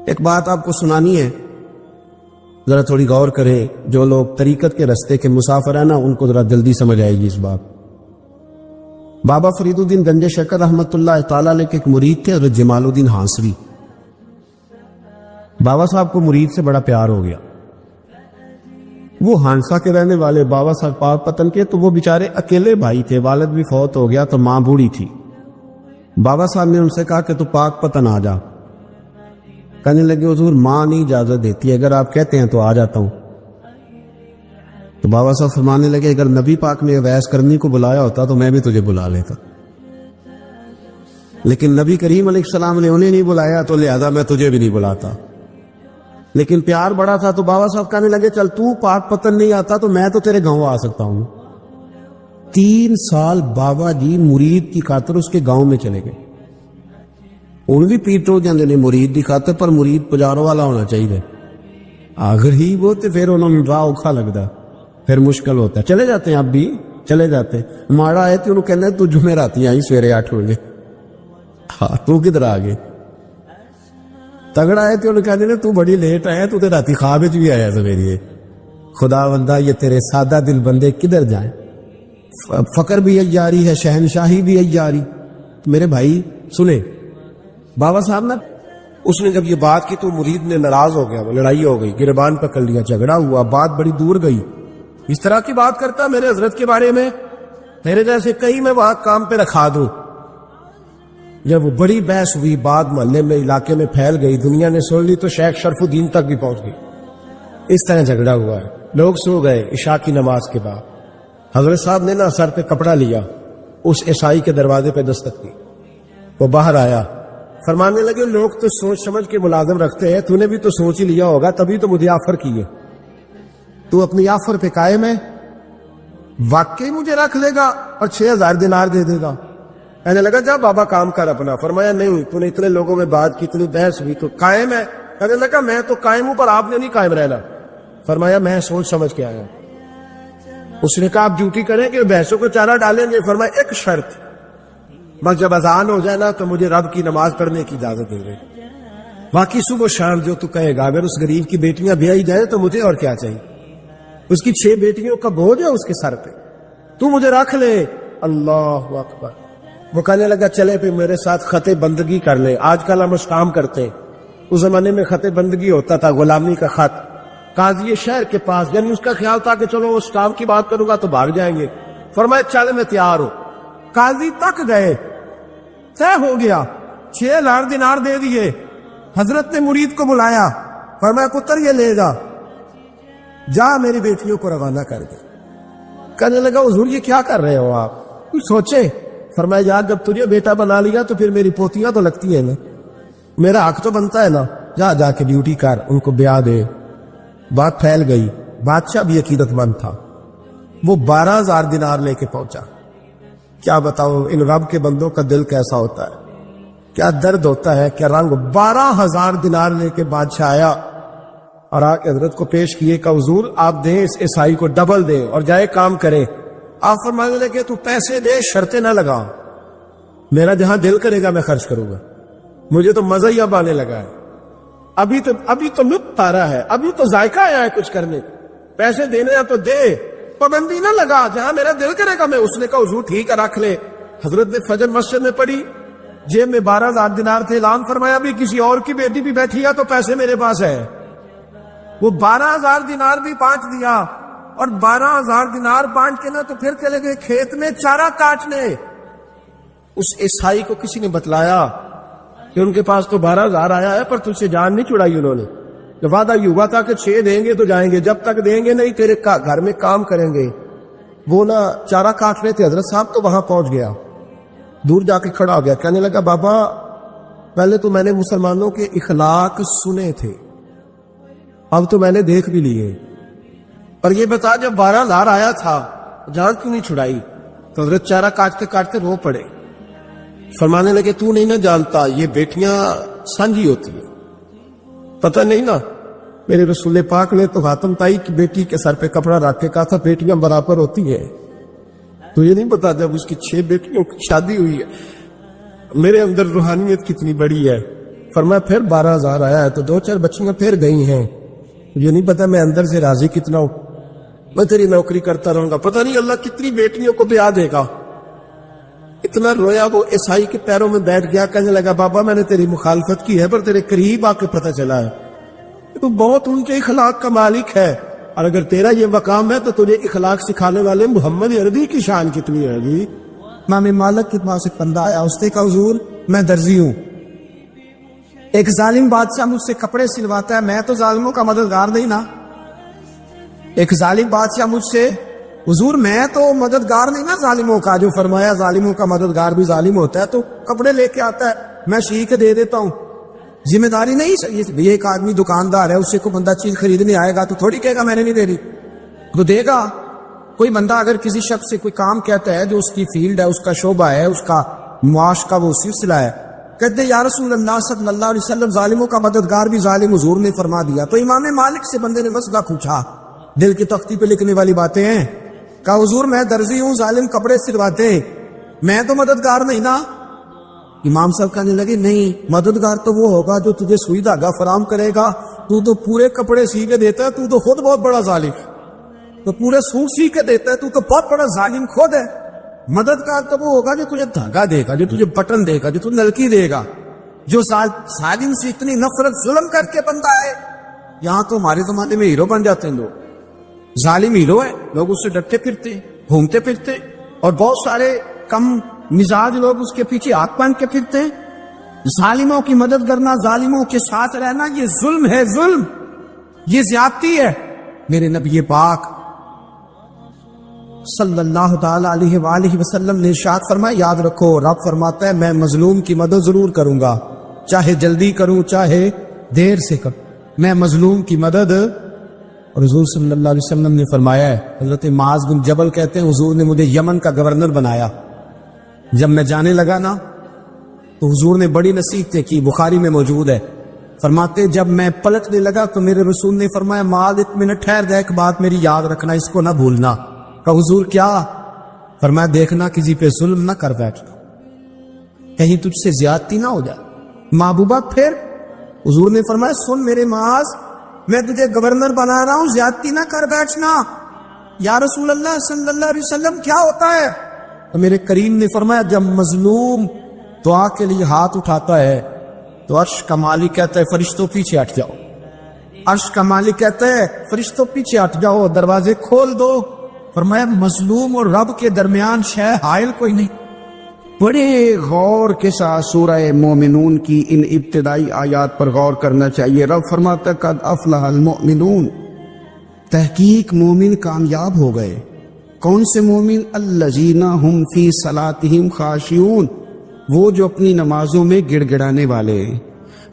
ایک بات آپ کو سنانی ہے، ذرا تھوڑی غور کریں. جو لوگ طریقت کے رستے کے مسافر ہیں نا، ان کو ذرا جلدی سمجھ آئے گی اس بات. بابا فرید الدین گنج شکر رحمۃ اللہ تعالی علیہ کے ایک مرید تھے حضرت جمال الدین ہانسوی. بابا صاحب کو مرید سے بڑا پیار ہو گیا. وہ ہانسا کے رہنے والے بابا صاحب پاک پتن کے، تو وہ بیچارے اکیلے بھائی تھے، والد بھی فوت ہو گیا تو ماں بوڑھی تھی. بابا صاحب نے ان سے کہا کہ تو پاک پتن آ جا. کہنے لگے حضور ماں نہیں اجازت دیتی، اگر آپ کہتے ہیں تو آ جاتا ہوں. تو بابا صاحب فرمانے لگے اگر نبی پاک نے ویس کرنی کو بلایا ہوتا تو میں بھی تجھے بلا لیتا، لیکن نبی کریم علیہ السلام نے انہیں نہیں بلایا تو لہذا میں تجھے بھی نہیں بلاتا. لیکن پیار بڑا تھا تو بابا صاحب کہنے لگے چل تو پاک پتن نہیں آتا تو میں تو تیرے گاؤں آ سکتا ہوں. 3 سال بابا جی مرید کی خاطر اس کے گاؤں میں چلے گئے. ان بھی پیٹ ہو جاندے نے مرید کی خاطر، پر مرید پجاروں والا ہونا چاہیے. آخر ہی وہ تو پھر انہوں نے راہ اوکھا لگتا، پھر مشکل ہوتا ہے. چلے جاتے ہیں اب بھی چلے جاتے. ماڑا آئے تھے انہوں کہنا تو جمعراتی آئی سویرے 8 بجے. ہاں تو کدھر آ گئے؟ تگڑا آئے تھے انہوں کہنے تو بڑی لیٹ آیا، تو راتی خواب بھی آیا سویرے. خدا بندہ یہ تیرے سادہ دل بندے کدھر جائیں؟ فقر بھی ایاری ہے، شہنشاہی بھی ایاری. میرے بھائی سنے بابا صاحب نا، اس نے جب یہ بات کی تو مرید نے ناراض ہو گیا، وہ لڑائی ہو گئی، گربان پکڑ لیا، جھگڑا ہوا، بات بڑی دور گئی. اس طرح کی بات کرتا میرے حضرت کے بارے میں، میرے جیسے کئی میں وہاں کام پہ رکھا دوں. جب وہ بڑی بحث ہوئی، بات محلے میں علاقے میں پھیل گئی، دنیا نے سن لی تو شیخ شرف الدین تک بھی پہنچ گئی. اس طرح جھگڑا ہوا ہے. لوگ سو گئے عشاء کی نماز کے بعد. حضرت صاحب نے نا سر پہ کپڑا لیا، اس عیسائی کے دروازے پہ دستک دی. وہ باہر آیا، فرمانے لگے لوگ تو سوچ سمجھ کے ملازم رکھتے ہیں، تو نے بھی تو سوچ ہی لیا ہوگا تبھی تو مجھے آفر کی ہے. تو اپنی آفر پہ قائم ہے؟ واقعی مجھے رکھ لے گا اور 6000 دینار دے دے گا؟ کہنے لگا جا بابا کام کر اپنا. فرمایا نہیں، تو نے اتنے لوگوں میں بات کی، اتنی بحث ہوئی تو قائم ہے؟ کہنے لگا میں تو قائم ہوں پر آپ نے نہیں قائم رہنا. فرمایا میں سوچ سمجھ کے آیا. اس نے کہا آپ ڈیوٹی کریں کہ بحثوں کو چارہ ڈالیں گے؟ فرمایا ایک شرط، بس جب اذان ہو جائے نا تو مجھے رب کی نماز پڑھنے کی اجازت دے دے، باقی صبح شام جو تو کہے گا. اگر اس غریب کی بیٹیاں بیائی جائے تو مجھے اور کیا چاہیے؟ اس کی 6 بیٹیوں کا بوجھ ہے اس کے سر پہ، تو مجھے رکھ لے. اللہ اکبر. وہ کہنے لگا چلے پھر میرے ساتھ خط بندگی کر لے. آج کل ہم اس کام کرتے ہیں، اس زمانے میں خط بندگی ہوتا تھا، غلامی کا خط. قاضی شہر کے پاس، یعنی اس کا خیال تھا کہ چلو اس کام کی بات کروں گا تو بھاگ جائیں گے. فرمایا چل میں تیار ہوں. قاضی تک گئے، طے ہو گیا، 6000 دینار دے دیے. حضرت نے مرید کو بلایا، فرمایا پتر یہ لے جا، جا میری بیٹیوں کو روانہ کر دے. کہنے لگا حضور یہ کیا کر رہے ہو آپ؟ کچھ سوچے. فرمایا یار جب تجھے بیٹا بنا لیا تو پھر میری پوتیاں تو لگتی ہیں نا، میرا حق تو بنتا ہے نا. جا کے ڈیوٹی کر، ان کو بیاہ دے. بات پھیل گئی. بادشاہ بھی عقیدت مند تھا، وہ 12000 دینار لے کے پہنچا. کیا بتاؤ ان رب کے بندوں کا دل کیسا ہوتا ہے، کیا درد ہوتا ہے، کیا رنگ. 12000 دینار لے کے بادشاہ آیا اور آ کے حضرت کو پیش کیے کہ حضور آپ دیں اس عیسائی کو ڈبل دیں اور جائے کام کرے. آپ فرمانے لگے تو پیسے دے، شرطیں نہ لگا، میرا جہاں دل کرے گا میں خرچ کروں گا. مجھے تو مزہ ہی اب آنے لگا ہے، ابھی تو لطف آ رہا ہے، ابھی تو ذائقہ آیا ہے کچھ کرنے کا. پیسے دینے ہیں تو دے، پابندی نہ لگا، جہاں میرا دل کرے گا میں. اس نے کہا حضور ٹھیک ہے رکھ لے. حضرت نے فجر مسجد میں پڑھی، جیب میں 12000 دینار تھے. اعلان فرمایا بھی کسی اور کی بیٹی بھی بیٹھی ہے تو پیسے میرے پاس ہے. وہ 12000 دینار بھی بانٹ دیا، اور 12000 دینار بانٹ کے نا تو پھر چلے گئے کھیت میں چارہ کاٹنے. اس عیسائی کو کسی نے بتلایا کہ ان کے پاس تو 12000 آیا ہے پر تجھ سے جان نہیں چھڑائی انہوں نے. جب وعدہ یہ ہوا تھا کہ 6 دیں گے تو جائیں گے، جب تک دیں گے نہیں تیرے گھر میں کام کریں گے. وہ نا چارہ کاٹ رہے تھے. حضرت صاحب تو وہاں پہنچ گیا، دور جا کے کھڑا ہو گیا. کہنے لگا بابا پہلے تو میں نے مسلمانوں کے اخلاق سنے تھے، اب تو میں نے دیکھ بھی لیے. اور یہ بتا جب 12000 آیا تھا جان کیوں نہیں چھڑائی؟ تو حضرت چارہ کاٹتے کاٹتے رو پڑے. فرمانے لگے تو نہیں نہ جانتا یہ بیٹیاں سانجھی ہوتی ہیں، پتہ نہیں نا. میرے رسول پاک نے تو حاتم تائی کی بیٹی کے سر پہ کپڑا رکھ کے کہا تھا بیٹیاں برابر ہوتی ہیں. تو یہ نہیں پتا جب اس کی 6 بیٹیوں کی شادی ہوئی ہے میرے اندر روحانیت کتنی بڑی ہے. فرمایا پھر 12,000 آیا ہے تو 2-4 بچیاں پھر گئی ہیں، یہ نہیں پتا میں اندر سے راضی کتنا ہوں، میں تیری نوکری کرتا رہوں گا، پتہ نہیں اللہ کتنی بیٹیوں کو بیاہ دے گا۔ اتنا رویا وہ عیسائی کے پیروں میں بیٹھ گیا، کہنے لگا بابا میں نے تیری مخالفت کی ہے پر تیرے قریب آ کے پتہ چلا ہے تو بہت اونچے اخلاق کا مالک ہے، اور اگر تیرا یہ مقام ہے تو تجھے اخلاق سکھانے والے محمد عربی کی شان کتنی ہے جی۔ امام مالک کے پاس ایک بندہ آیا، اس نے کہا حضور میں درزی ہوں، ایک ظالم بادشاہ مجھ سے کپڑے سلواتا ہے، میں تو ظالموں کا مددگار نہیں نا، ایک ظالم بادشاہ مجھ سے، حضور میں تو مددگار نہیں نا ظالموں کا، جو فرمایا ظالموں کا مددگار بھی ظالم ہوتا ہے، تو کپڑے لے کے آتا ہے میں سی کے دے دیتا ہوں، ذمہ داری نہیں۔ یہ ایک آدمی دکاندار ہے، اس سے کوئی بندہ چیز خریدنے آئے گا تو تھوڑی کہے گا میں نے نہیں دے دی، تو دے گا۔ کوئی بندہ اگر کسی شخص سے کوئی کام کہتا ہے جو اس کی فیلڈ ہے، اس کا شعبہ ہے، اس کا معاش کا وہ سلسلہ ہے، کہتے ہیں یا رسول اللہ صلی اللہ علیہ وسلم ظالموں کا مددگار بھی ظالم، حضور نے فرما دیا۔ تو امام مالک سے بندے نے مسئلہ پوچھا، دل کی تختی پہ لکھنے والی باتیں ہیں، کہا حضور میں درزی ہوں، ظالم کپڑے سلواتے ہیں، میں تو مددگار نہیں نا۔ امام صاحب کہنے لگے نہیں، مددگار تو وہ ہوگا جو تجھے سوئی دھاگا فراہم کرے گا، تو پورے کپڑے سی کے دیتا ہے، تو خود بہت بڑا ظالم، تو پورے سوٹ سی کے دیتا ہے، تو بہت بڑا ظالم خود ہے۔ مددگار تو وہ ہوگا جو تجھے دھاگا دے گا، جو تجھے بٹن دے گا، جو تجھے نلکی دے گا، جو ظالم سے اتنی نفرت ظلم کر کے بنتا ہے۔ یہاں تو ہمارے زمانے میں ہیرو بن جاتے ہیں لوگ، ظالم ہیرو ہے، لوگ اس سے ڈرتے پھرتے گھومتے پھرتے، اور بہت سارے کم مزاج لوگ اس کے پیچھے ہاتھ باندھ کے پھرتے ہیں۔ ظالموں کی مدد کرنا، ظالموں کے ساتھ رہنا، یہ ظلم ہے، ظلم، یہ زیادتی ہے۔ میرے نبی پاک صلی اللہ تعالی علیہ وآلہ وسلم نے ارشاد فرمایا، یاد رکھو رب فرماتا ہے میں مظلوم کی مدد ضرور کروں گا، چاہے جلدی کروں چاہے دیر سے کروں، میں مظلوم کی مدد۔ اور حضور صلی اللہ علیہ وسلم نے فرمایا ہے، حضرت معاذ بن جبل کہتے ہیں حضور نے مجھے یمن کا گورنر بنایا، جب میں جانے لگا نا تو حضور نے بڑی نصیحتیں کی، بخاری میں موجود ہے، فرماتے جب میں پلٹنے لگا تو میرے رسول نے فرمایا معاذ ایک منٹ ٹھہر جا، ایک بات میری یاد رکھنا، اس کو نہ بھولنا۔ کہ حضور کیا؟ فرمایا دیکھنا کسی پہ ظلم نہ کر بیٹھنا، کہیں تجھ سے زیادتی نہ ہو جائے۔ محبوبہ پھر حضور نے فرمایا سن میرے معاذ، میں تجھے گورنر بنا رہا ہوں، زیادتی نہ کر بیٹھنا۔ یا رسول اللہ صلی اللہ علیہ وسلم کیا ہوتا ہے؟ تو میرے کریم نے فرمایا جب مظلوم دعا کے لیے ہاتھ اٹھاتا ہے تو عرش کا مالک کہتا ہے فرشتوں پیچھے ہٹ جاؤ، عرش کا مالک کہتا ہے فرشتوں پیچھے ہٹ جاؤ، دروازے کھول دو۔ فرمایا مظلوم اور رب کے درمیان شے حائل کوئی نہیں۔ بڑے غور کے ساتھ سورہ مومنون کی ان ابتدائی آیات پر غور کرنا چاہیے۔ رب فرماتا قد افلح المؤمنون، تحقیق مومن کامیاب ہو گئے۔ کون سے مومن؟ الذین ہم فی صلاتہم خاشعون، وہ جو اپنی نمازوں میں گڑ گڑانے والے،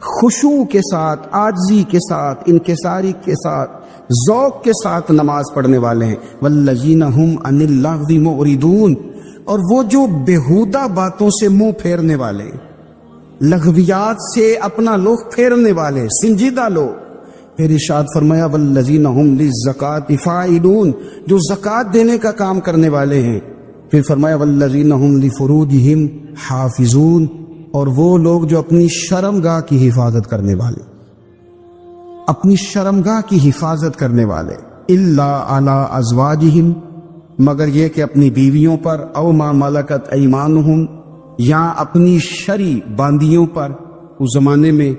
خشوع کے ساتھ، عاجزی کے ساتھ، انکساری کے ساتھ، ذوق کے ساتھ نماز پڑھنے والے ہیں۔ والذین ہم عن اللغو معرضون، اور وہ جو بیہودہ باتوں سے منہ پھیرنے والے، لغویات سے اپنا رخ پھیرنے والے، سنجیدہ لوگ۔ پھر ارشاد فرمایا والذین ہم للزکاۃ فاعلون، جو زکوٰۃ دینے کا کام کرنے والے ہیں۔ پھر فرمایا والذین ہم لفروجہم حافظون، اور وہ لوگ جو اپنی شرمگاہ کی حفاظت کرنے والے، اپنی شرمگاہ کی حفاظت کرنے والے، الا علی ازواجہم، مگر یہ کہ اپنی بیویوں پر، او ما ملکت ایمانہم، یا اپنی شرعی باندیوں پر۔ اس زمانے میں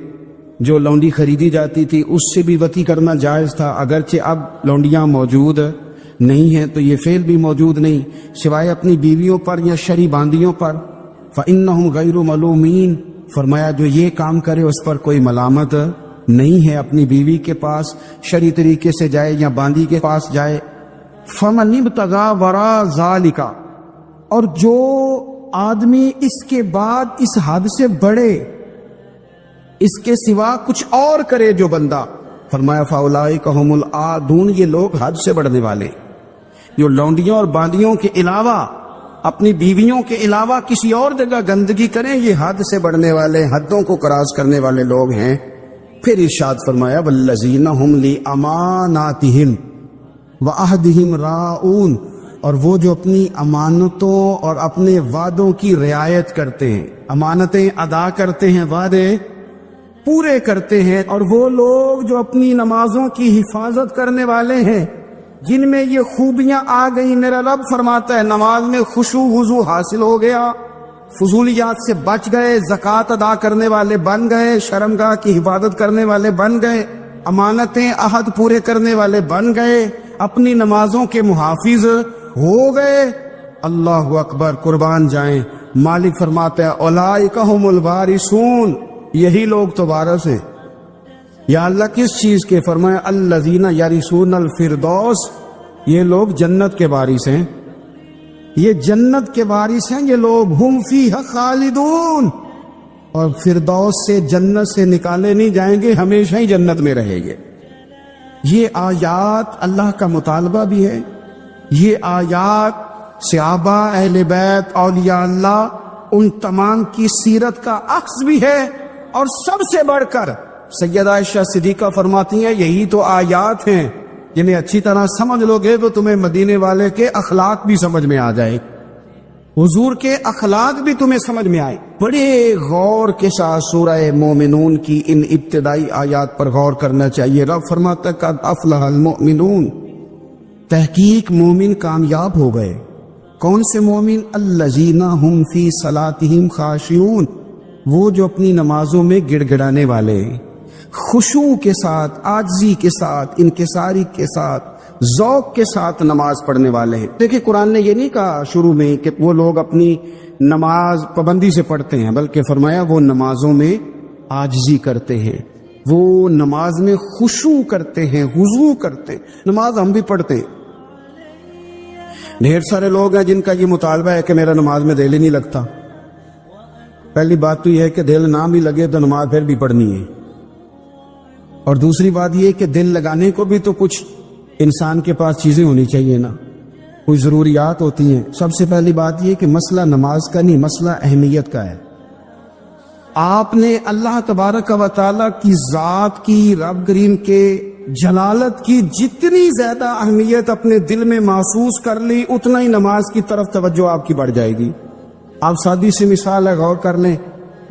جو لونڈی خریدی جاتی تھی اس سے بھی وطی کرنا جائز تھا، اگرچہ اب لونڈیاں موجود نہیں ہیں تو یہ فعل بھی موجود نہیں، سوائے اپنی بیویوں پر یا شرعی باندیوں پر۔ فإنہم غیر ملومین، فرمایا جو یہ کام کرے اس پر کوئی ملامت نہیں ہے، اپنی بیوی کے پاس شرعی طریقے سے جائے یا باندی کے پاس جائے۔ فمن ابتغى وراء ذلك، اور جو آدمی اس کے بعد اس حد سے بڑھے، اس کے سوا کچھ اور کرے جو بندہ، فرمایا فاولئک هم العادون، یہ لوگ حد سے بڑھنے والے، جو لونڈیوں اور باندیوں کے علاوہ، اپنی بیویوں کے علاوہ کسی اور جگہ گندگی کریں، یہ حد سے بڑھنے والے، حدوں کو کراس کرنے والے لوگ ہیں۔ پھر ارشاد فرمایا والذین هم لاماناتہم وعہدہم راعون، اور وہ جو اپنی امانتوں اور اپنے وعدوں کی رعایت کرتے ہیں، امانتیں ادا کرتے ہیں، وعدے پورے کرتے ہیں، اور وہ لوگ جو اپنی نمازوں کی حفاظت کرنے والے ہیں، جن میں یہ خوبیاں آ گئی، میرا رب فرماتا ہے نماز میں خشوع وضو حاصل ہو گیا، فضولیات سے بچ گئے، زکوٰۃ ادا کرنے والے بن گئے، شرمگاہ کی حفاظت کرنے والے بن گئے، امانتیں عہد پورے کرنے والے بن گئے، اپنی نمازوں کے محافظ ہو گئے۔ اللہ اکبر، قربان جائیں۔ مالک فرماتا ہے اولئک ھم الوارثون، یہی لوگ تو وارث ہیں۔ یا اللہ کس چیز کے؟ فرمایا الذین یرثون الفردوس، یہ لوگ جنت کے وارث ہیں، یہ جنت کے وارث ہیں یہ لوگ، ہم فیہا خالدون، اور فردوس سے جنت سے نکالے نہیں جائیں گے، ہمیشہ ہی جنت میں رہیں گے۔ یہ آیات اللہ کا مطالبہ بھی ہے، یہ آیات صحابہ، اہل بیت، اولیاء اللہ، ان تمام کی سیرت کا عکس بھی ہے، اور سب سے بڑھ کر سیدہ عائشہ صدیقہ فرماتی ہیں یہی تو آیات ہیں جنہیں اچھی طرح سمجھ لو گے تو تمہیں مدینے والے کے اخلاق بھی سمجھ میں آ جائے، حضور کے اخلاق بھی تمہیں سمجھ میں آئے۔ بڑے غور کے ساتھ سورہ مومنون کی ان ابتدائی آیات پر غور کرنا چاہیے۔ رب فرماتا ہے قد افلح المؤمنون، تحقیق مومن کامیاب ہو گئے۔ کون سے مومن؟ الذین ہم فی صلاتہم خاشعون، وہ جو اپنی نمازوں میں گڑ گڑانے والے ہیں، خشوع کے ساتھ، عاجزی کے ساتھ، انکساری کے ساتھ، ذوق کے ساتھ نماز پڑھنے والے ہیں۔ دیکھیں قرآن نے یہ نہیں کہا شروع میں کہ وہ لوگ اپنی نماز پابندی سے پڑھتے ہیں، بلکہ فرمایا وہ نمازوں میں عاجزی کرتے ہیں، وہ نماز میں خشوع کرتے ہیں، خضوع کرتے ہیں۔ نماز ہم بھی پڑھتے ہیں، ڈھیر سارے لوگ ہیں جن کا یہ مطالبہ ہے کہ میرا نماز میں دل ہی نہیں لگتا۔ پہلی بات تو یہ ہے کہ دل نہ بھی لگے تو نماز پھر بھی پڑھنی ہے، اور دوسری بات یہ کہ دل لگانے کو بھی تو کچھ انسان کے پاس چیزیں ہونی چاہیے نا، کوئی ضروریات ہوتی ہیں۔ سب سے پہلی بات یہ کہ مسئلہ نماز کا نہیں، مسئلہ اہمیت کا ہے۔ آپ نے اللہ تبارک و تعالیٰ کی ذات کی، رب کریم کے جلالت کی جتنی زیادہ اہمیت اپنے دل میں محسوس کر لی، اتنا ہی نماز کی طرف توجہ آپ کی بڑھ جائے گی۔ آپ سادی سی مثال ہے، غور کر لیں،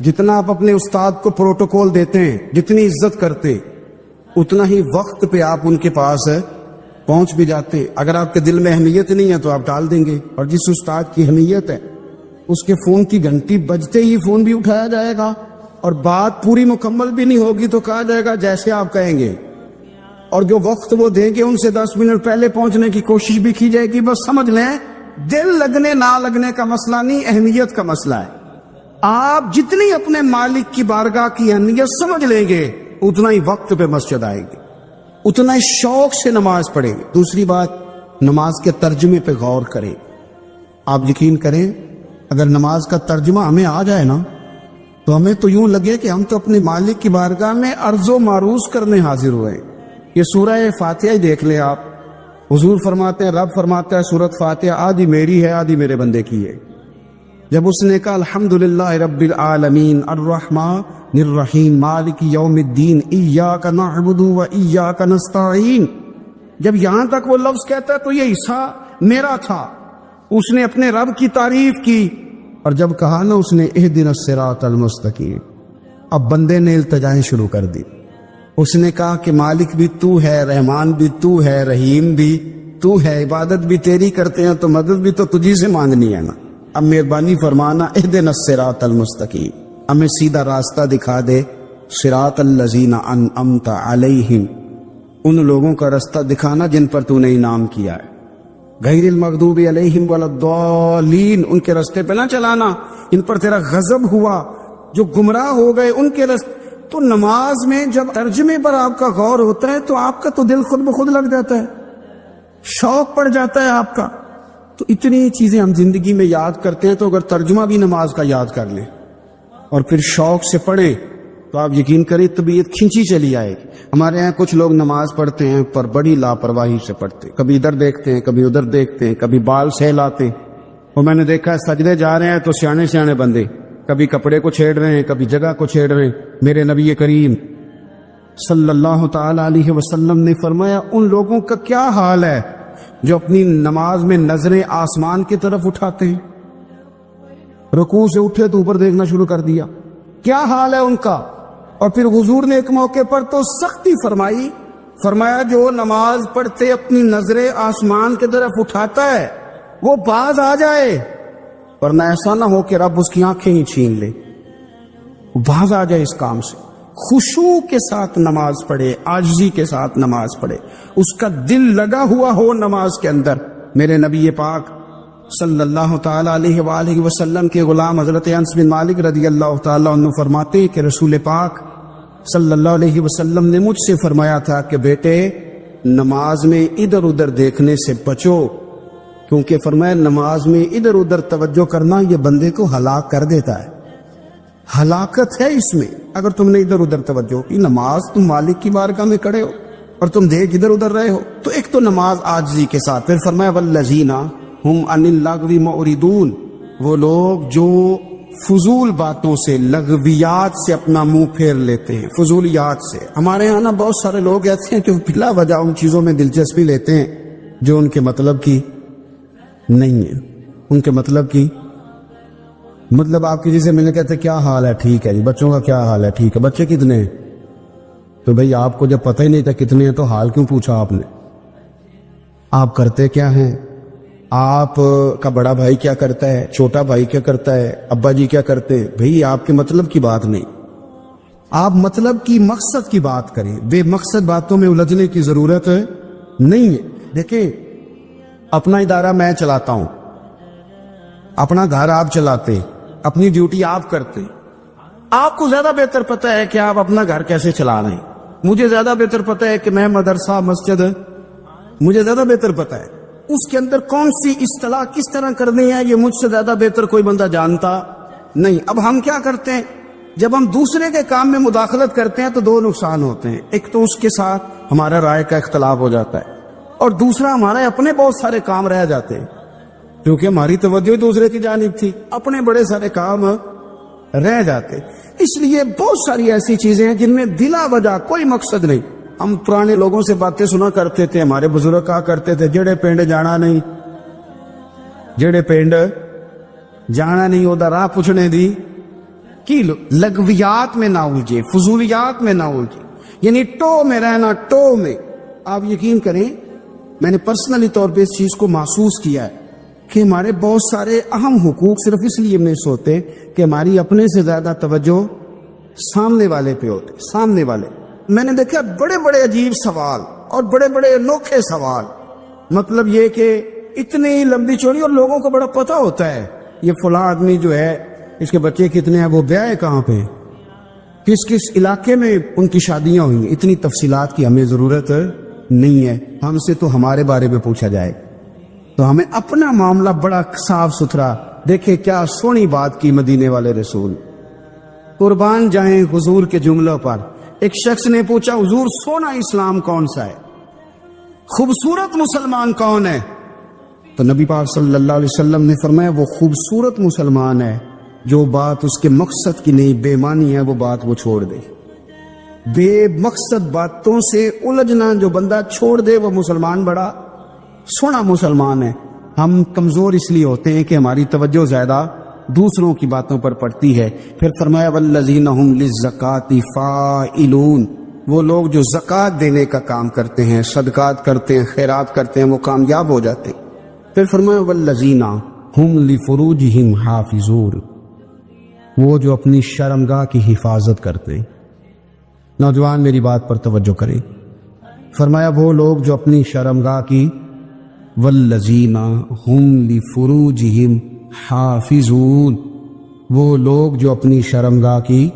جتنا آپ اپنے استاد کو پروٹوکول دیتے ہیں، جتنی عزت کرتے، اتنا ہی وقت پہ آپ ان کے پاس پہنچ بھی جاتے۔ اگر آپ کے دل میں اہمیت نہیں ہے تو آپ ٹال دیں گے، اور جس استاد کی اہمیت ہے اس کے فون کی گھنٹی بجتے ہی فون بھی اٹھایا جائے گا، اور بات پوری مکمل بھی نہیں ہوگی تو کہا جائے گا جیسے آپ کہیں گے، اور جو وقت وہ دیں گے ان سے 10 منٹ پہلے پہنچنے کی کوشش بھی کی جائے گی۔ بس سمجھ لیں دل لگنے نہ لگنے کا مسئلہ نہیں، اہمیت کا مسئلہ ہے۔ آپ جتنی اپنے مالک کی بارگاہ کی اہمیت سمجھ لیں گے، اتنا ہی وقت پہ مسجد آئے گی، اتنا ہی شوق سے نماز پڑھیں گے۔ دوسری بات، نماز کے ترجمے پہ غور کریں۔ آپ یقین کریں اگر نماز کا ترجمہ ہمیں آ جائے نا تو ہمیں تو یوں لگے کہ ہم تو اپنے مالک کی بارگاہ میں عرض و معروض کرنے حاضر ہوئے۔ یہ سورہ فاتحہ ہی دیکھ لیں آپ، حضور فرماتے ہیں، رب فرماتا ہے سورۃ فاتحہ آدھی میری ہے آدھی میرے بندے کی ہے۔ جب اس نے کہا الحمدللہ رب العالمین الرحمن الرحیم مالک یوم الدین ایاک نعبد و ایاک نستعین، جب یہاں تک وہ لفظ کہتا ہے تو یہ حصہ میرا تھا، اس نے اپنے رب کی تعریف کی، اور جب کہا نا اس نے اہدنا الصراط المستقیم، اب بندے نے التجائیں شروع کر دی۔ اس نے کہا کہ مالک بھی تو ہے، رحمان بھی تو ہے، رحیم بھی تو ہے، عبادت بھی تیری کرتے ہیں تو مدد بھی تو تجھی سے مانگنی ہے نا، اب مہربانی فرمانا اہدنا الصراط المستقیم، ہمیں سیدھا راستہ دکھا دے، صراط الذین انعمت علیہم، ان لوگوں کا راستہ دکھانا جن پر تو نے انعام کیا ہے، غیر المغضوب علیہم ولا الضالین، ان کے راستے پہ نہ چلانا ان پر تیرا غضب ہوا، جو گمراہ ہو گئے ان کے راستے۔ تو نماز میں جب ترجمے پر آپ کا غور ہوتا ہے تو آپ کا تو دل خود بخود لگ جاتا ہے، شوق پڑ جاتا ہے آپ کا۔ تو اتنی چیزیں ہم زندگی میں یاد کرتے ہیں، تو اگر ترجمہ بھی نماز کا یاد کر لیں اور پھر شوق سے پڑھیں تو آپ یقین کریں طبیعت کھینچی چلی آئے گی۔ ہمارے یہاں کچھ لوگ نماز پڑھتے ہیں پر بڑی لاپرواہی سے پڑھتے ہیں، کبھی ادھر دیکھتے ہیں کبھی ادھر دیکھتے ہیں، کبھی بال سہلاتے ہیں، اور میں نے دیکھا ہے سجدے جا رہے ہیں تو سیانے سیانے بندے کبھی کپڑے کو چھیڑ رہے ہیں کبھی جگہ کو چھیڑ رہے ہیں۔ میرے نبی کریم صلی اللہ تعالی علیہ وسلم نے فرمایا ان لوگوں کا کیا حال ہے جو اپنی نماز میں نظریں آسمان کی طرف اٹھاتے ہیں، رکوع سے اٹھے تو اوپر دیکھنا شروع کر دیا، کیا حال ہے ان کا؟ اور پھر حضور نے ایک موقع پر تو سختی فرمائی، فرمایا جو نماز پڑھتے اپنی نظریں آسمان کی طرف اٹھاتا ہے وہ باز آ جائے، ورنہ ایسا نہ ہو کہ رب اس کی آنکھیں ہی چھین لے، وہ باز آ جائے اس کام سے۔ خشوع کے ساتھ نماز پڑھے، عاجزی کے ساتھ نماز پڑھے، اس کا دل لگا ہوا ہو نماز کے اندر۔ میرے نبی پاک صلی اللہ تعالی علیہ وآلہ وسلم کے غلام حضرت انس بن مالک رضی اللہ تعالی عنہ فرماتے ہیں کہ رسول پاک صلی اللہ علیہ وسلم نے مجھ سے فرمایا تھا کہ بیٹے نماز میں ادھر ادھر دیکھنے سے بچو، کیونکہ فرمایا نماز میں ادھر ادھر توجہ کرنا یہ بندے کو ہلاک کر دیتا ہے، ہلاکت ہے اس میں۔ اگر تم نے ادھر ادھر توجہ کی، نماز تم مالک کی بارگاہ میں کھڑے ہو اور تم دیکھ ادھر ادھر رہے ہو، تو ایک تو نماز عاجزی کے ساتھ۔ پھر فرمایا والذین ہم عن اللغو معرضون، وہ لوگ جو فضول باتوں سے، لغویات سے اپنا منہ پھیر لیتے ہیں، فضولیات سے۔ ہمارے یہاں نا بہت سارے لوگ ایسے ہیں جو بلا وجہ ان چیزوں میں دلچسپی لیتے ہیں جو ان کے مطلب کی نہیں ہے، ان کے مطلب کی مطلب آپ کسی سے ملنے کہتے کیا حال ہے، ٹھیک ہے جی، بچوں کا کیا حال ہے، ٹھیک ہے، بچے کتنے ہیں؟ تو بھئی آپ کو جب پتہ ہی نہیں تھا کتنے ہیں تو حال کیوں پوچھا آپ نے؟ آپ کرتے کیا ہیں؟ آپ کا بڑا بھائی کیا کرتا ہے، چھوٹا بھائی کیا کرتا ہے، ابا جی کیا کرتے ہیں؟ بھئی آپ کے مطلب کی بات نہیں، آپ مطلب کی مقصد کی بات کریں، بے مقصد باتوں میں الجھنے کی ضرورت نہیں ہے۔ دیکھیں اپنا ادارہ میں چلاتا ہوں، اپنا گھر آپ چلاتے، اپنی ڈیوٹی آپ کرتے، آپ کو زیادہ بہتر پتہ ہے کہ آپ اپنا گھر کیسے چلا رہے ہیں، مجھے زیادہ بہتر پتہ ہے کہ میں مدرسہ مسجد، مجھے زیادہ بہتر پتہ ہے اس کے اندر کون سی اصطلاح کس طرح کرنی ہے، یہ مجھ سے زیادہ بہتر کوئی بندہ جانتا نہیں۔ اب ہم کیا کرتے ہیں، جب ہم دوسرے کے کام میں مداخلت کرتے ہیں تو دو نقصان ہوتے ہیں، ایک تو اس کے ساتھ ہمارا رائے کا اختلاف ہو جاتا ہے، اور دوسرا ہمارے اپنے بہت سارے کام رہ جاتے ہیں، کیونکہ ہماری توجہ دوسرے کی جانب تھی، اپنے بڑے سارے کام رہ جاتے۔ اس لیے بہت ساری ایسی چیزیں ہیں جن میں بلا وجہ کوئی مقصد نہیں۔ ہم پرانے لوگوں سے باتیں سنا کرتے تھے، ہمارے بزرگ کہا کرتے تھے جڑے پنڈ جانا نہیں، جڑے پنڈ جانا نہیں ادھر راہ پوچھنے دی کی لغویات میں نہ الجھے، فضولیات میں نہ الجھے، یعنی ٹو میں رہنا، ٹو میں۔ آپ یقین کریں میں نے پرسنلی طور پہ اس چیز کو محسوس کیا ہے کہ ہمارے بہت سارے اہم حقوق صرف اس لیے مس ہوتے کہ ہماری اپنے سے زیادہ توجہ سامنے والے پہ ہوتے، سامنے والے۔ میں نے دیکھا بڑے بڑے عجیب سوال اور بڑے بڑے انوکھے سوال، مطلب یہ کہ اتنی لمبی چوڑی، اور لوگوں کو بڑا پتہ ہوتا ہے یہ فلاں آدمی جو ہے اس کے بچے کتنے ہیں، وہ بیاہ ہے کہاں پہ، کس کس علاقے میں ان کی شادیاں ہوئی ہیں۔ اتنی تفصیلات کی ہمیں ضرورت نہیں ہے، ہم سے تو ہمارے بارے میں پوچھا جائے تو ہمیں اپنا معاملہ بڑا صاف ستھرا۔ دیکھیں کیا سونی بات کی مدینے والے رسول، قربان جائیں حضور کے جملوں پر۔ ایک شخص نے پوچھا حضور سونا اسلام کون سا ہے، خوبصورت مسلمان کون ہے؟ تو نبی پاک صلی اللہ علیہ وسلم نے فرمایا وہ خوبصورت مسلمان ہے جو بات اس کے مقصد کی نہیں، بے معنی ہے، وہ بات وہ چھوڑ دے۔ بے مقصد باتوں سے الجھنا جو بندہ چھوڑ دے وہ مسلمان بڑا سونا مسلمان ہے۔ ہم کمزور اس لیے ہوتے ہیں کہ ہماری توجہ زیادہ دوسروں کی باتوں پر پڑتی ہے۔ پھر فرمایا والذین هم للزکاۃ فاعلون، وہ لوگ جو زکوٰۃ دینے کا کام کرتے ہیں، صدقات کرتے ہیں، خیرات کرتے ہیں، وہ کامیاب ہو جاتے ہیں۔ پھر فرمایا والذین هم لفروجهم حافظون، وہ جو اپنی شرمگاہ کی حفاظت کرتے ہیں۔ نوجوان میری بات پر توجہ کریں، فرمایا وہ لوگ جو اپنی شرمگاہ کی، والذین هم لفروجهم حافظون، وہ لوگ جو اپنی شرمگاہ کی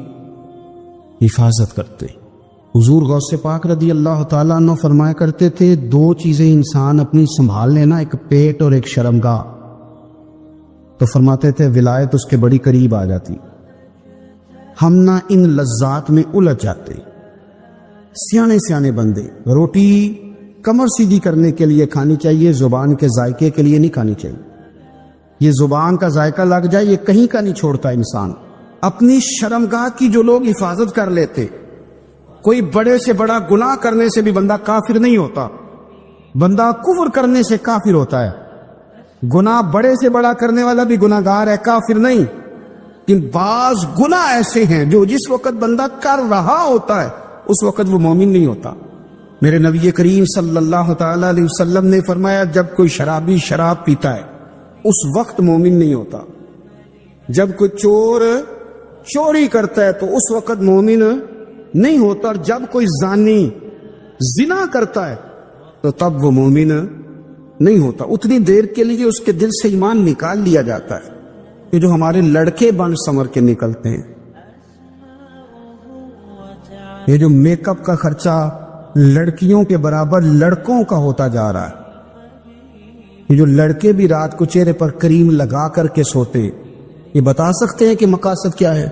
حفاظت کرتے۔ حضور غوث پاک رضی اللہ تعالیٰ عنہ فرمایا کرتے تھے دو چیزیں انسان اپنی سنبھال لینا، ایک پیٹ اور ایک شرمگاہ، تو فرماتے تھے ولایت اس کے بڑی قریب آ جاتی۔ ہم نہ ان لذات میں الجھ جاتے۔ سیانے سیانے بندے روٹی کمر سیدھی کرنے کے لیے کھانی چاہیے، زبان کے ذائقے کے لیے نہیں کھانی چاہیے۔ یہ زبان کا ذائقہ لگ جائے یہ کہیں کا نہیں چھوڑتا انسان۔ اپنی شرمگاہ کی جو لوگ حفاظت کر لیتے، کوئی بڑے سے بڑا گناہ کرنے سے بھی بندہ کافر نہیں ہوتا، بندہ کفر کرنے سے کافر ہوتا ہے۔ گناہ بڑے سے بڑا کرنے والا بھی گناہگار ہے، کافر نہیں، لیکن بعض گناہ ایسے ہیں جو جس وقت بندہ کر رہا ہوتا ہے اس وقت وہ مومن نہیں ہوتا. میرے نبی کریم صلی اللہ تعالی علیہ وسلم نے فرمایا جب کوئی شرابی شراب پیتا ہے اس وقت مومن نہیں ہوتا. جب کوئی چور چوری کرتا ہے تو اس وقت مومن نہیں ہوتا. اور جب کوئی زانی زنا کرتا ہے تو تب وہ مومن نہیں ہوتا. اتنی دیر کے لیے اس کے دل سے ایمان نکال لیا جاتا ہے. یہ جو ہمارے لڑکے بن سمر کے نکلتے ہیں, یہ جو میک اپ کا خرچہ لڑکیوں کے برابر لڑکوں کا ہوتا جا رہا ہے, یہ جو لڑکے بھی رات کو چہرے پر کریم لگا کر کے سوتے, یہ بتا سکتے ہیں کہ مقاصد کیا ہے؟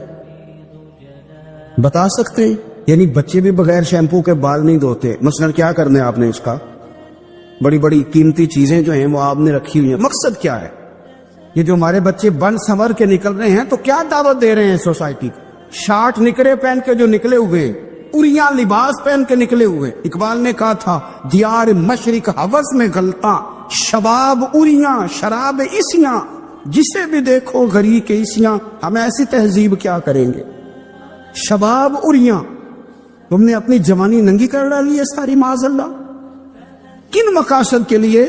بتا سکتے ہیں؟ یعنی بچے بھی بغیر شیمپو کے بال نہیں دھوتے, مثلا کیا کرنا ہے آپ نے اس کا؟ بڑی بڑی قیمتی چیزیں جو ہیں وہ آپ نے رکھی ہوئی ہیں, مقصد کیا ہے؟ یہ جو ہمارے بچے بن سنور کے نکل رہے ہیں تو کیا دعوت دے رہے ہیں سوسائٹی کو؟ شارٹ نکرے پہن کے جو نکلے ہوئے, اریاں لباس پہن کے نکلے ہوئے. اقبال نے کہا تھا دیار مشرق ہوس میں غلطاں, شباب اریاں شراب اسیاں, جسے بھی دیکھو غری کے اسیاں. ہم ایسی تہذیب کیا کریں گے؟ شباب اریاں, تم نے اپنی جوانی ننگی کر ڈالی ہے ساری معاذ اللہ. کن مقاصد کے لیے؟